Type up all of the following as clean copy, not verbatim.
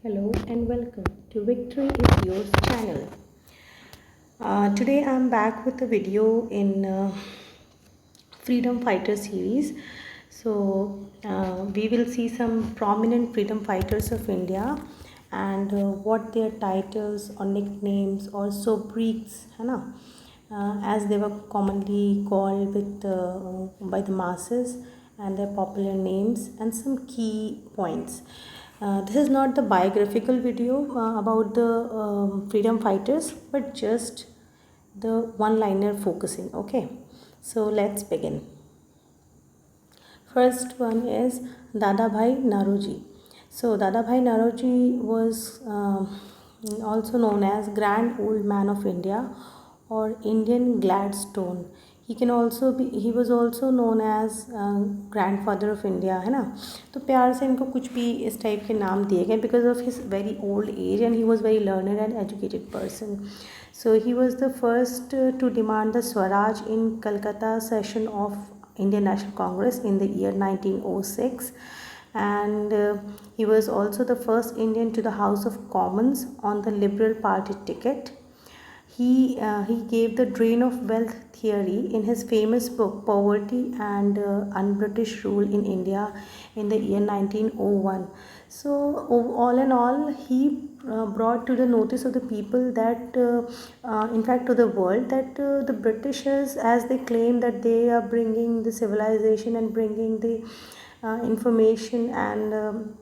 Hello and welcome to Victory is Yours channel. Today I'm back with a video in Freedom Fighter series. So we will see some prominent freedom fighters of India and what their titles or nicknames or sobriquets, as they were commonly called by the masses, and their popular names and some key points. This is not the biographical video about the freedom fighters, but just the one-liner focusing. Okay, so let's begin. First one is Dadabhai Naoroji. So Dadabhai Naoroji was also known as Grand Old Man of India or Indian Gladstone. He was also known as grandfather of India, है ना. तो प्यार से इनको कुछ भी इस type के नाम दिए गए because of his very old age and he was very learned and educated person. So he was the first to demand the Swaraj in Calcutta session of Indian National Congress in the year 1906, and he was also the first Indian to the House of Commons on the Liberal Party ticket. He gave the drain of wealth theory in his famous book Poverty and Un-British Rule in India in the year 1901. So all in all, he brought to the notice of the people that in fact to the world that the Britishers, as they claim that they are bringing the civilization and bringing the information and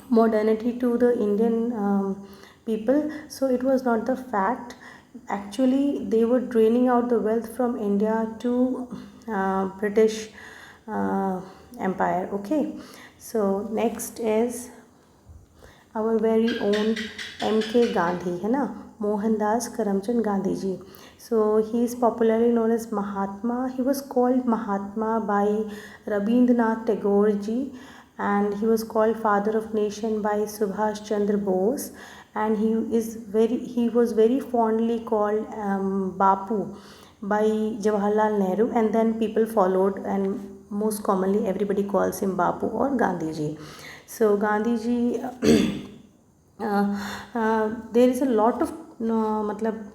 modernity to the Indian people, so it was not the fact. Actually, they were draining out the wealth from India to British Empire. Okay, so next is our very own M.K. Gandhi, है ना, Mohandas Karamchand Gandhi ji. So he is popularly known as Mahatma. He was called Mahatma by Rabindranath Tagore ji, and he was called Father of Nation by Subhash Chandra Bose, and he was very fondly called Bapu by Jawaharlal Nehru, and then people followed, and most commonly everybody calls him Bapu or Gandhi ji. So Gandhi ji, there is a lot of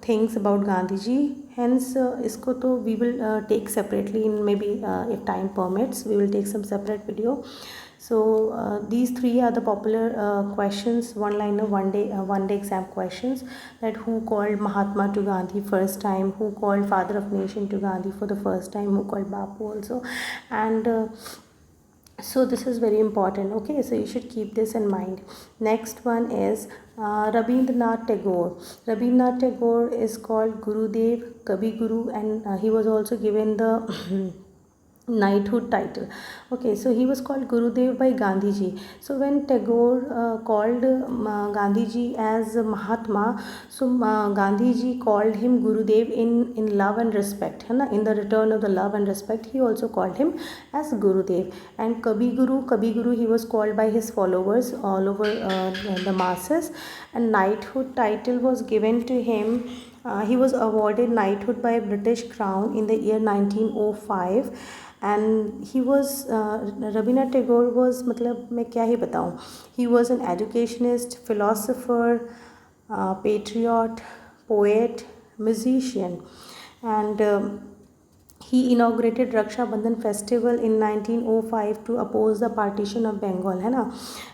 things about Gandhi ji, hence isko to we will take separately in maybe if time permits, we will take some separate video. So these three are the popular questions, one-liner, one-day exam questions, that who called Mahatma to Gandhi first time, who called Father of Nation to Gandhi for the first time, who called Bapu also, and so this is very important. Okay, so you should keep this in mind. Next one is Rabindranath Tagore. Rabindranath Tagore is called Gurudev, Kabi Guru, and he was also given the knighthood title. Okay, so he was called Gurudev by Gandhi ji. So when Tagore called Gandhi ji as Mahatma, so Gandhi ji called him Gurudev in love and respect, है ना, in the return of the love and respect, he also called him as Gurudev. And Kabi Guru he was called by his followers all over the masses, and knighthood title was given to him. He was awarded knighthood by British Crown in the year 1905. And he was Rabindranath Tagore was, मतलब मैं क्या ही बताऊँ, he was an educationist, philosopher, patriot, poet, musician, and he inaugurated Raksha Bandhan festival in 1905 to oppose the partition of Bengal, है ना.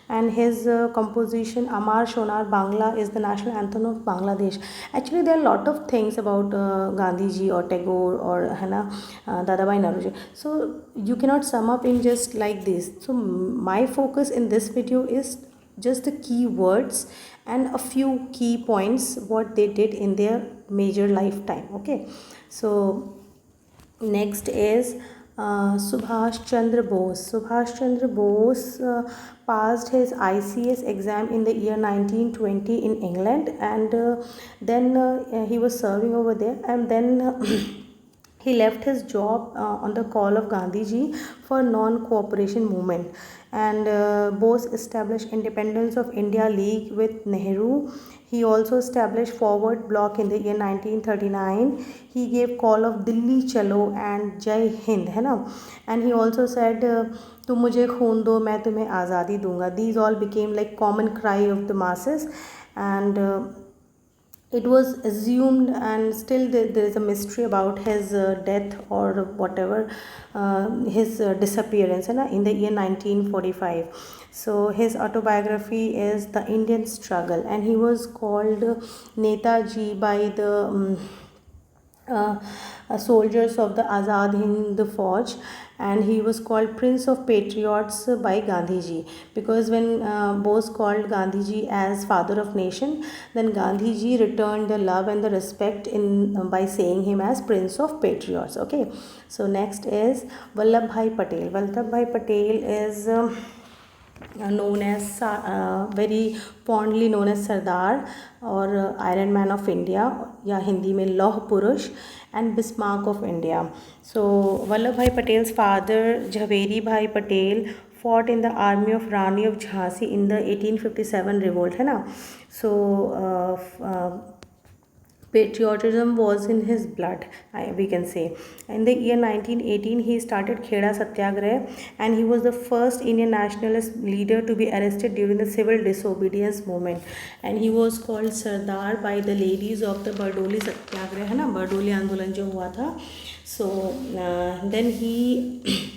And his composition Amar Shonar Bangla is the national anthem of Bangladesh. Actually, there are a lot of things about Gandhi ji or Tagore or Dadabhai Naoroji. So you cannot sum up in just like this. So my focus in this video is just the key words and a few key points what they did in their major lifetime. Okay, so next is Subhash Chandra Bose. Subhash Chandra Bose passed his ICS exam in the year 1920 in England, and then he was serving over there, and then he left his job on the call of Gandhiji for non-cooperation movement, and Bose established Independence of India League with Nehru. He also established Forward Bloc in the year 1939. He gave call of Dilli Chalo and Jai Hind, है ना? And he also said, तुम मुझे खून दो मैं तुम्हें आज़ादी दूंगा. These all became like common cry of the masses, and it was assumed, and still there is a mystery about his death or whatever, his disappearance in the year 1945. So his autobiography is The Indian Struggle, and he was called Netaji by the soldiers of the Azad Hind Fauj, and he was called Prince of Patriots by Gandhiji, because when Bose called Gandhiji as father of nation, then Gandhiji returned the love and the respect in by saying him as Prince of Patriots. Okay, so next is Vallabhbhai Patel. Vallabhbhai Patel is known as very fondly known as Sardar or Iron Man of India, या हिंदी में लौह पुरुष, and Bismarck of India. So Vallabhbhai Patel's father Jhaveri Bhai Patel fought in the army of Rani of Jhansi in the 1857 revolt, है ना? So patriotism was in his blood, we can say. In the year 1918, he started Kheda Satyagrah, and he was the first Indian nationalist leader to be arrested during the civil disobedience movement. And he was called Sardar by the ladies of the Bardoli Satyagrah, है ना? Bardoli आंदोलन जो हुआ था. So then he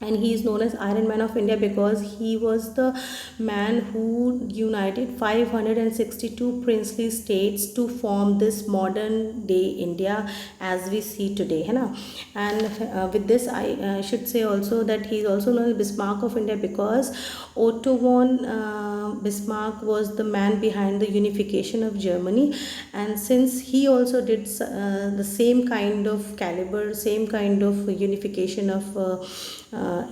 and he is known as Iron Man of India because he was the man who united 562 princely states to form this modern day India as we see today, है ना? And with this I should say also that he is also known as Bismarck of India because Otto von Bismarck was the man behind the unification of Germany, and since he also did the same kind of caliber, same kind of unification of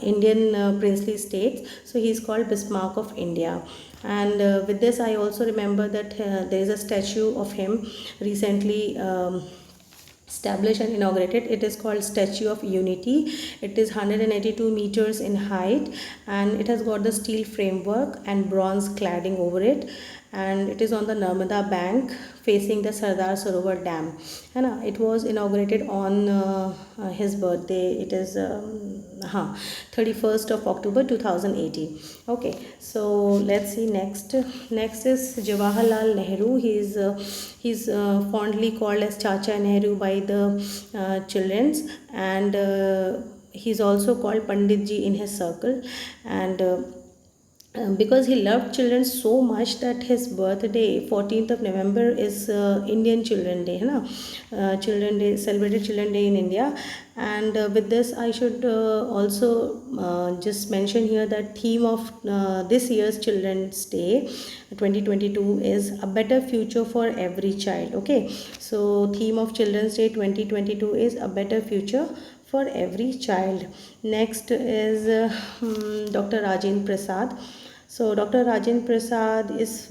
Indian princely states, so he is called Bismarck of India. And with this I also remember that there is a statue of him recently established and inaugurated. It is called Statue of Unity. It is 182 meters in height, and it has got the steel framework and bronze cladding over it, and it is on the Narmada bank facing the Sardar Sarovar Dam. It was inaugurated on his birthday. It is 31st of October 2018. Okay, so let's see next. Next is Jawaharlal Nehru. He's fondly called as Chacha Nehru by the children's, and he's also called Panditji in his circle, and because he loved children so much that his birthday 14th of November is Indian Children Day, Children Day, celebrated Children Day in India. And with this I should also just mention here that theme of this year's Children's Day 2022 is a better future for every child. Okay, so theme of Children's Day 2022 is a better future for every child. Next is Dr. Rajendra Prasad. So Dr. Rajendra Prasad is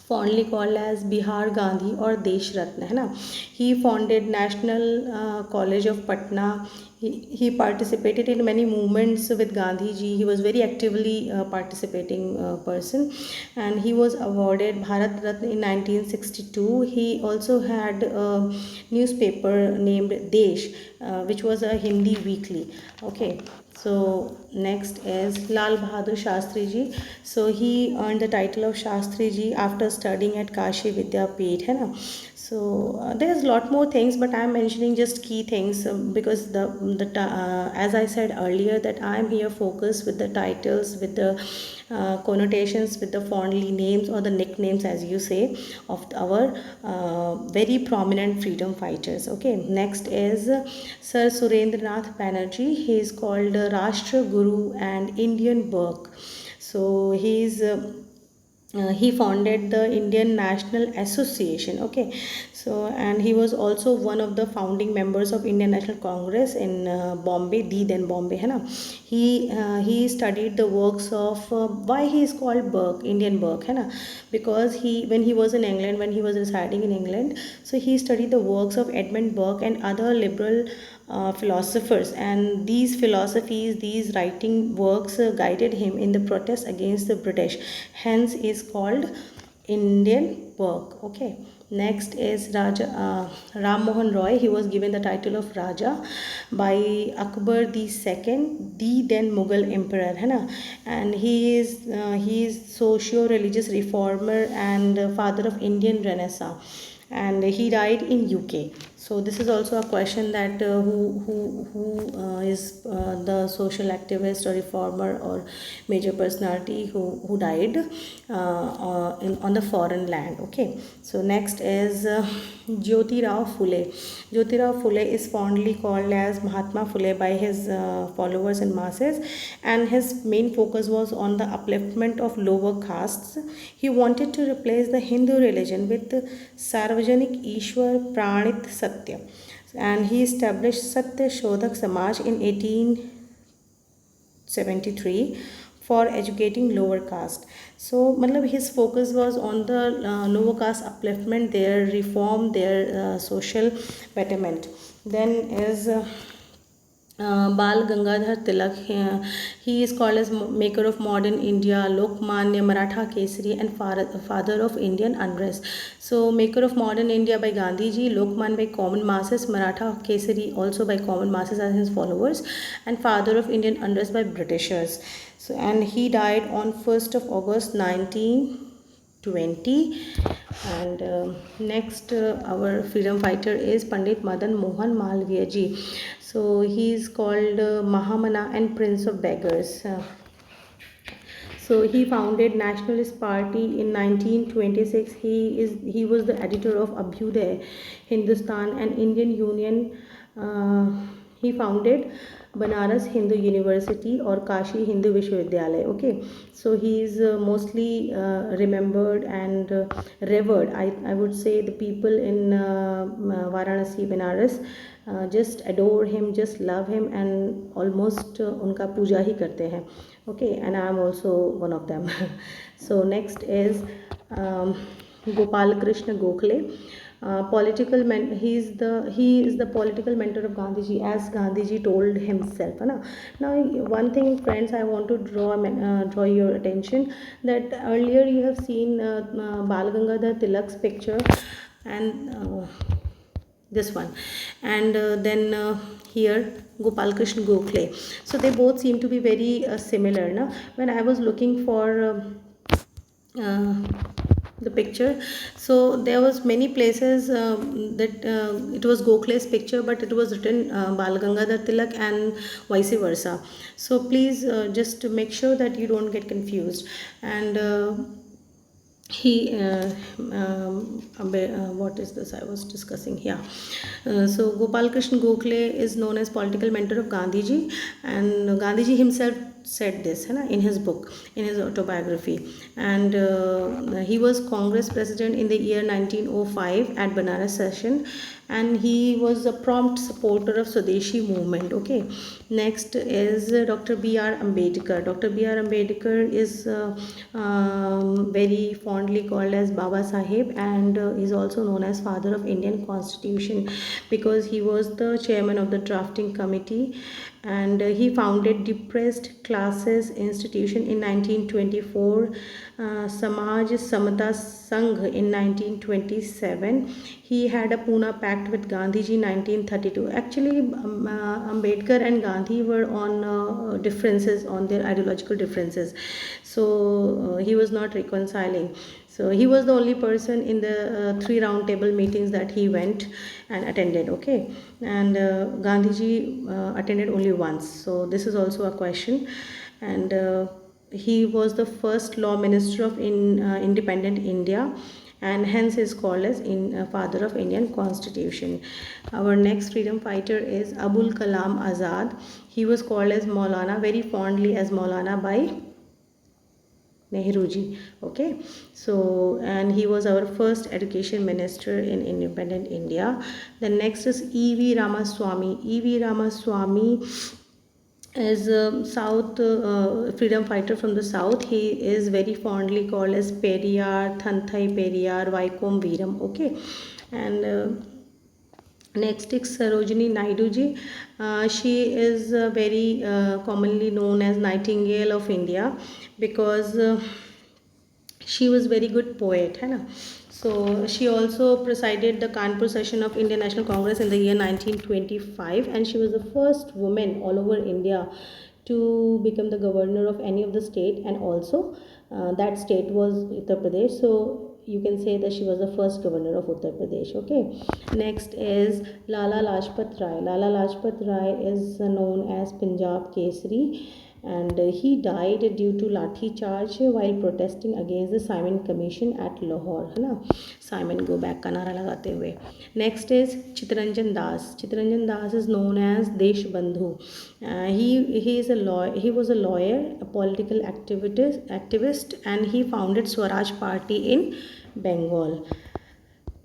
fondly called as Bihar Gandhi or Desh Ratna, है ना? He founded National College of Patna. He participated in many movements with Gandhiji. He was very actively participating person, and he was awarded Bharat Ratna in 1962. He also had a newspaper named Desh, which was a Hindi weekly. Okay, so next is Lal Bahadur Shastri Ji. So he earned the title of Shastri Ji after studying at Kashi Vidyapeeth, है ना? So there's a lot more things, but I'm mentioning just key things because as I said earlier that I'm here focused with the titles, with the connotations, with the fondly names or the nicknames as you say of our very prominent freedom fighters. Okay, next is Sir Surendranath Banerjee. He is called Rashtra Guru and Indian Burke. So he is he founded the Indian National Association. Okay, so and he was also one of the founding members of Indian National Congress in Bombay, the then Bombay, है ना. He studied the works of why he is called Burke, Indian Burke, है ना, because he when he was in England, when he was residing in England, so he studied the works of Edmund Burke and other liberal philosophers, and these philosophies, these writing works guided him in the protest against the British, hence is called Indian Burke. Okay, next is Ram Mohan Roy. He was given the title of Raja by Akbar the second, the then Mughal emperor, है ना, and he is socio-religious reformer and father of Indian Renaissance, and he died in UK. So this is also a question that who is the social activist or reformer or major personality who died on the foreign land. Okay, so next is Jyotirao Phule. Jyotirao Phule is fondly called as Mahatma Phule by his followers and masses, and his main focus was on the upliftment of lower castes. He wanted to replace the Hindu religion with Sarvajanik Ishwar Pranit Satya, and he established Satya Shodhak Samaj in 1873 for educating lower caste. So matlab his focus was on the lower caste upliftment, their reform, their social betterment. Then is Bal Gangadhar Tilak. He is called as maker of modern India, Lokmanya, Maratha Kesari, and father of Indian unrest. So maker of modern India by Gandhiji, Lokman by common masses, Maratha Kesari also by common masses as his followers, and father of Indian unrest by Britishers. So and he died on 1st of August 1920. And next our freedom fighter is Pandit Madan Mohan Malviya ji. So he is called Mahamana and Prince of Beggars. So he founded Nationalist Party in 1926. He was the editor of Abhyuday, Hindustan and Indian Union. He founded Banaras Hindu University or Kashi Hindu Vishwavidyalaya. Okay, so he is mostly remembered and revered. I would say the people in Varanasi, Banaras just adore him, just love him, and almost उनका पूजा ही करते हैं. Okay, and I am also one of them. So next is Gopal Krishna Gokhale. He is the political mentor of Gandhiji, as Gandhiji told himself. Now one thing, friends, I want to draw your attention that earlier you have seen Bal Gangadhar Tilak's picture and this one, and then here Gopal Krishna Gokhale. So they both seem to be very similar. Now when I was looking for the picture, so there was many places that it was Gokhale's picture, but it was written Bal Gangadhar Tilak and vice versa. So please just make sure that you don't get confused. And what is this I was discussing here? So Gopal Krishna Gokhale is known as political mentor of Gandhiji, and Gandhiji himself said this in his book, in his autobiography. And he was Congress president in the year 1905 at Banaras session, and he was a prompt supporter of Swadeshi movement. Okay, next is Dr. B.R. Ambedkar. Dr. B.R. Ambedkar is very fondly called as Baba Sahib, and is also known as father of Indian Constitution because he was the chairman of the drafting committee, and he founded Depressed Classes Institution in 1924, Samaj Samata Sangh in 1927. He had a Pune Pact with Gandhiji 1932. Actually, Ambedkar and Gandhi were on differences, on their ideological differences. So he was not reconciling. So he was the only person in the 3 round table meetings that he went and attended. Okay, and Gandhiji attended only once. So this is also a question. And he was the first law minister of independent India, and hence is called as father of Indian Constitution. Our next freedom fighter is Abul Kalam Azad. He was called as Maulana, very fondly as Maulana by Nehruji. Okay, so and he was our first education minister in independent India. The next is E.V. Ramaswamy. E.V. Ramaswamy is a South freedom fighter from the South. He is very fondly called as Periyar, Thanthai Periyar, Vaikom Veeram. Okay, and next is Sarojini Naidu ji. She is very commonly known as Nightingale of India because she was very good poet, है ना. So she also presided the Kanpur session of Indian National Congress in the year 1925, and she was the first woman all over India to become the governor of any of the state, and also that state was Uttar Pradesh. So you can say that she was the first governor of Uttar Pradesh. Okay, next is Lala Lajpat Rai. Lala Lajpat Rai is known as Punjab Kesari, and he died due to lathi charge while protesting against the Simon Commission at Lahore, है ना. Simon go back का नारा लगाते हुए. Next is Chittaranjan Das. Chittaranjan Das is known as Desh Bandhu. He is a lawyer. He was a lawyer, a political activist, and he founded Swaraj Party in Bengal.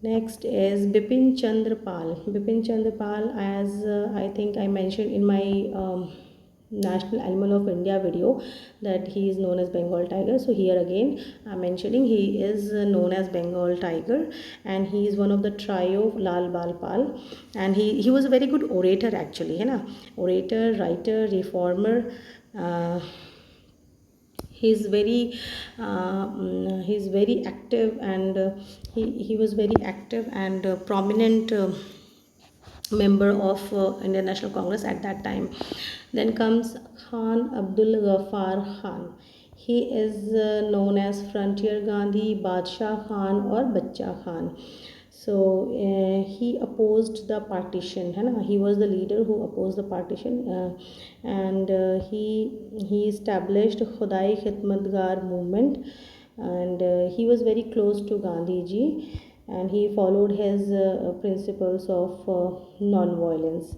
Next is Bipin Chandra Pal. Bipin Chandra Pal, as I think I mentioned in my National Animal of India video, that he is known as Bengal tiger. So here again I'm mentioning he is known as Bengal tiger, and he is one of the trio of Lal Bal Pal, and he was a very good orator actually, है ना. Orator, writer, reformer. He's very active, and he was very active and prominent member of Indian National Congress at that time. Then comes Khan Abdul Gaffar Khan. He is known as Frontier Gandhi, Badshah Khan or Bachcha Khan. So he opposed the partition, है ना. He was the leader who opposed the partition, and he established Khudai Khidmatgar movement, and he was very close to Gandhi ji, and he followed his principles of non-violence.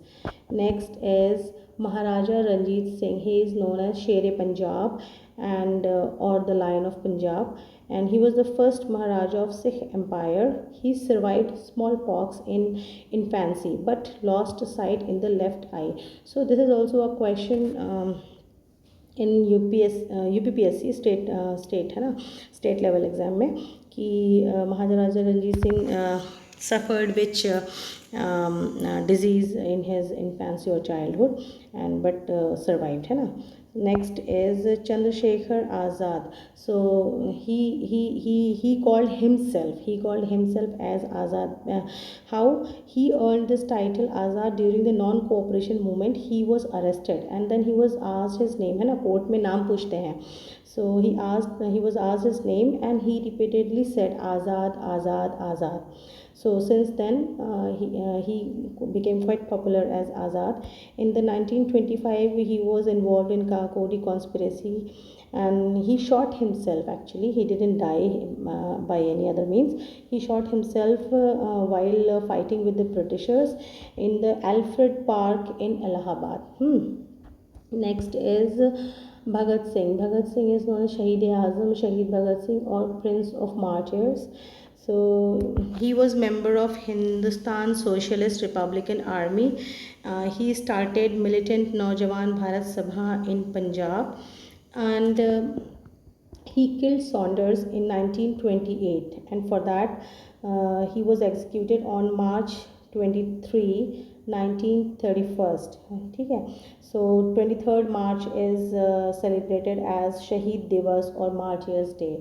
Next is Maharaja Ranjit Singh. He is known as Sher-e Punjab and or the Lion of Punjab, and he was the first Maharaja of Sikh Empire. He survived smallpox in infancy but lost sight in the left eye. So this is also a question in UPPSC state है ना, state level exam में, कि महाराजा Ranjit Singh suffered which disease in his infancy or childhood, and but survived, है ना. Next is Chandra Shekhar Azad. So he called himself as Azad. How he earned this title Azad? During the non-cooperation movement he was arrested, and then he was asked his name, है ना, court में नाम पूछते हैं. So he was asked his name, and he repeatedly said Azad, Azad, Azad. So since then he became quite popular as Azad. In the 1925 he was involved in Kakori conspiracy, and he shot himself. Actually he didn't die by any other means. He shot himself while fighting with the Britishers in the Alfred Park in Allahabad. Next is Bhagat Singh. Bhagat Singh is known as Shahid-e-Azam, Shahid Bhagat Singh, or Prince of Martyrs. So he was member of Hindustan Socialist Republican Army. He started militant Naujawan Bharat Sabha in Punjab, and he killed Saunders in 1928, and for that he was executed on March 23, 1931. ठीक है. So 23rd March is celebrated as Shahid Divas or Martyrs Day.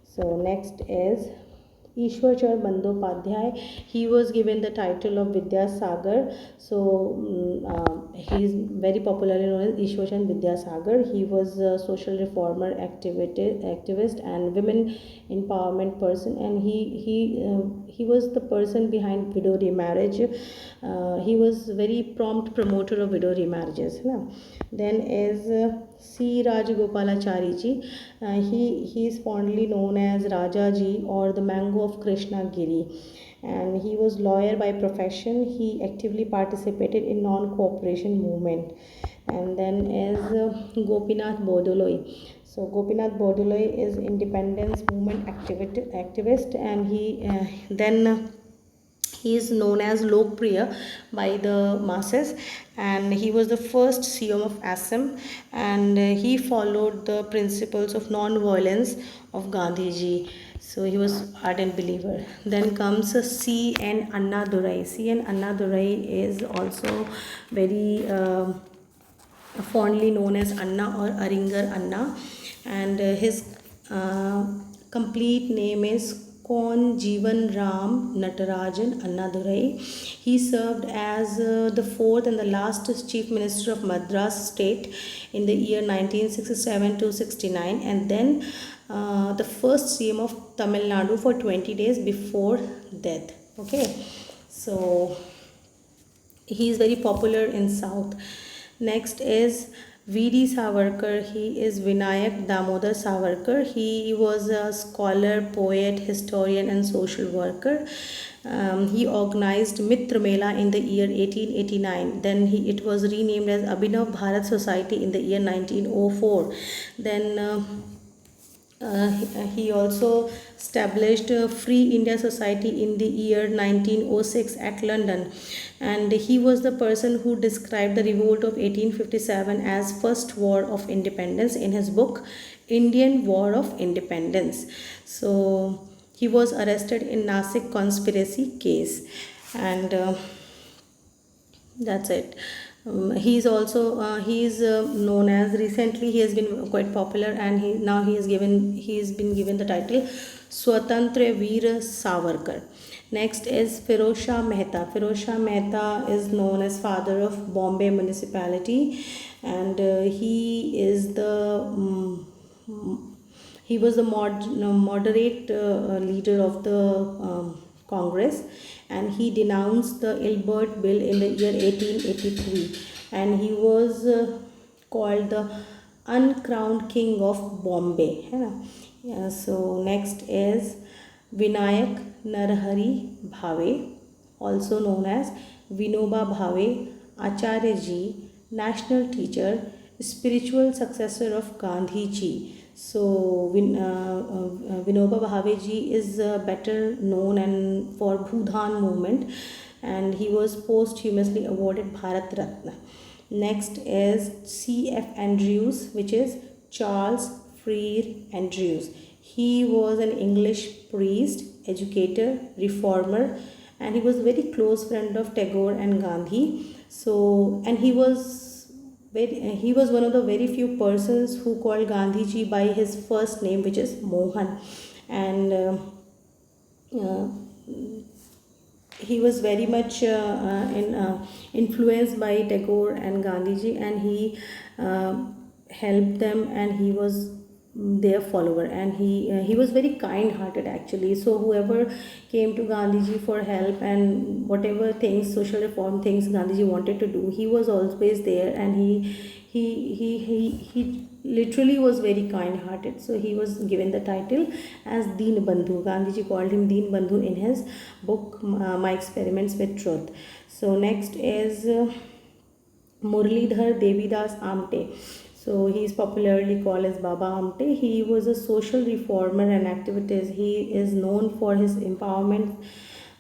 So next is Ishwar Bandyopadhyay. He was given the title of Vidya Sagar. So he is very popularly known as Ishwar Vidya Sagar. He was a social reformer, activist and women empowerment person, and he was the person behind widow remarriage. He was very prompt promoter of widow remarriages, na. Then is C. Rajagopalachari ji. He is fondly known as Raja ji or the Mango of Krishna Giri, and he was lawyer by profession. He actively participated in non-cooperation movement. And then is Gopinath Bordoloi. So Gopinath Bordoloi is independence movement activist, and he is known as Lokpriya by the masses, and he was the first CM of Assam, and he followed the principles of non-violence of Gandhiji. So he was ardent believer. Then comes C. N. Annadurai. C. N. Annadurai is also very fondly known as Anna or Aringar Anna, and his complete name is Kon Jeevan Ram Natarajan Annadurai. He served as the fourth and the last Chief Minister of Madras state in the year 1967 to 69, and then the first CM of Tamil Nadu for 20 days before death. Okay, so he is very popular in South. Next is V.D. Savarkar. He is Vinayak Damodar Savarkar. He was a scholar, poet, historian and social worker. He organized Mitra Mela in the year 1889. Then it was renamed as Abhinav Bharat Society in the year 1904. Then he also established Free India Society in the year 1906 at London, and he was the person who described the revolt of 1857 as first war of independence in his book Indian War of Independence. So he was arrested in Nasik conspiracy case, and that's it. He's also known as, recently he has been quite popular, and he's been given the title Swatantra Veer Savarkar. Next is Pherozeshah Mehta. Pherozeshah Mehta is known as father of Bombay municipality, and he was the moderate leader of the Congress, and he denounced the Ilbert Bill in the year 1883, and he was called the uncrowned king of Bombay. Yeah, so next is Vinayak Narahari Bhave, also known as Vinoba Bhave, Acharya Ji, national teacher, spiritual successor of Gandhi Ji. So Vinoba Bhave Ji is better known and for Bhudhan movement, and he was posthumously awarded Bharat Ratna. Next is C.F. Andrews, which is Charles Freer Andrews. He was an English priest, educator, reformer, and he was very close friend of Tagore and Gandhi. So, and he was one of the very few persons who called Gandhiji by his first name, which is Mohan, and he was very much influenced by Tagore and Gandhiji, and he helped them, and he was their follower, and he was very kind hearted actually. So whoever came to Gandhiji for help and whatever things, social reform things Gandhiji wanted to do, he was always there, and he literally was very kind hearted. So he was given the title as Deen Bandhu. Gandhiji called him Deen Bandhu in his book My Experiments with Truth. So next is Murlidhar Devidas Amte. So he is popularly called as Baba Amte. He was a social reformer and activist. He is known for his empowerment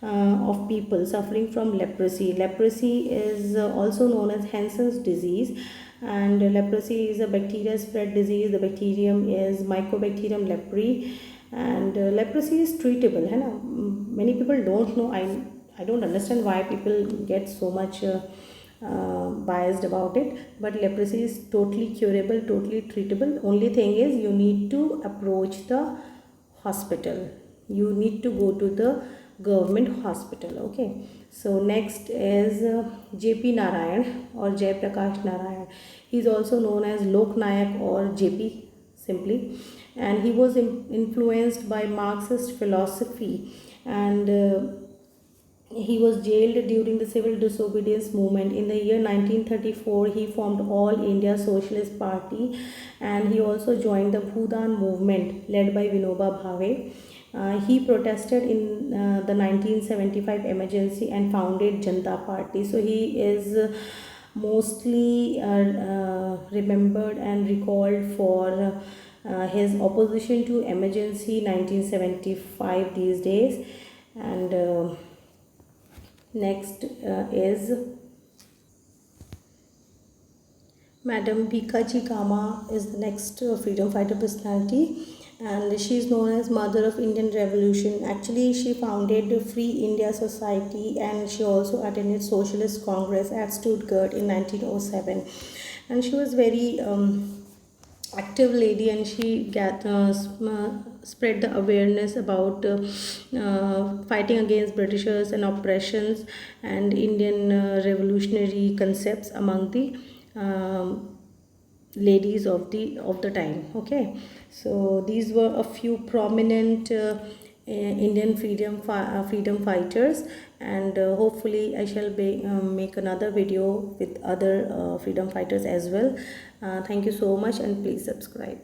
of people suffering from leprosy. Leprosy is also known as Hansen's disease, and leprosy is a bacteria spread disease. The bacterium is Mycobacterium leprae, and leprosy is treatable. Hai na? Many people don't know. I don't understand why people get so much biased about it, but leprosy is totally curable, totally treatable. Only thing is you need to approach the hospital, you need to go to the government hospital. Okay, so next is JP Narayan or Jay Prakash Narayan. He is also known as Lok Nayak or JP simply, and he was influenced by Marxist philosophy, and he was jailed during the civil disobedience movement. In the year 1934, he formed All India Socialist Party, and he also joined the Bhudan movement led by Vinoba Bhave. He protested in the 1975 emergency and founded Janata Party. So he is mostly remembered and recalled for his opposition to emergency 1975 these days. And next is Madam Bhikaji Kama is the next freedom fighter personality, and she is known as Mother of Indian Revolution. Actually, she founded the Free India Society, and she also attended Socialist Congress at Stuttgart in 1907. And she was very active lady, and she spread the awareness about fighting against Britishers and oppressions and Indian revolutionary concepts among the ladies of the time. Okay, so these were a few prominent Indian freedom fighters, and hopefully I shall make another video with other freedom fighters as well. Thank you so much, and please subscribe.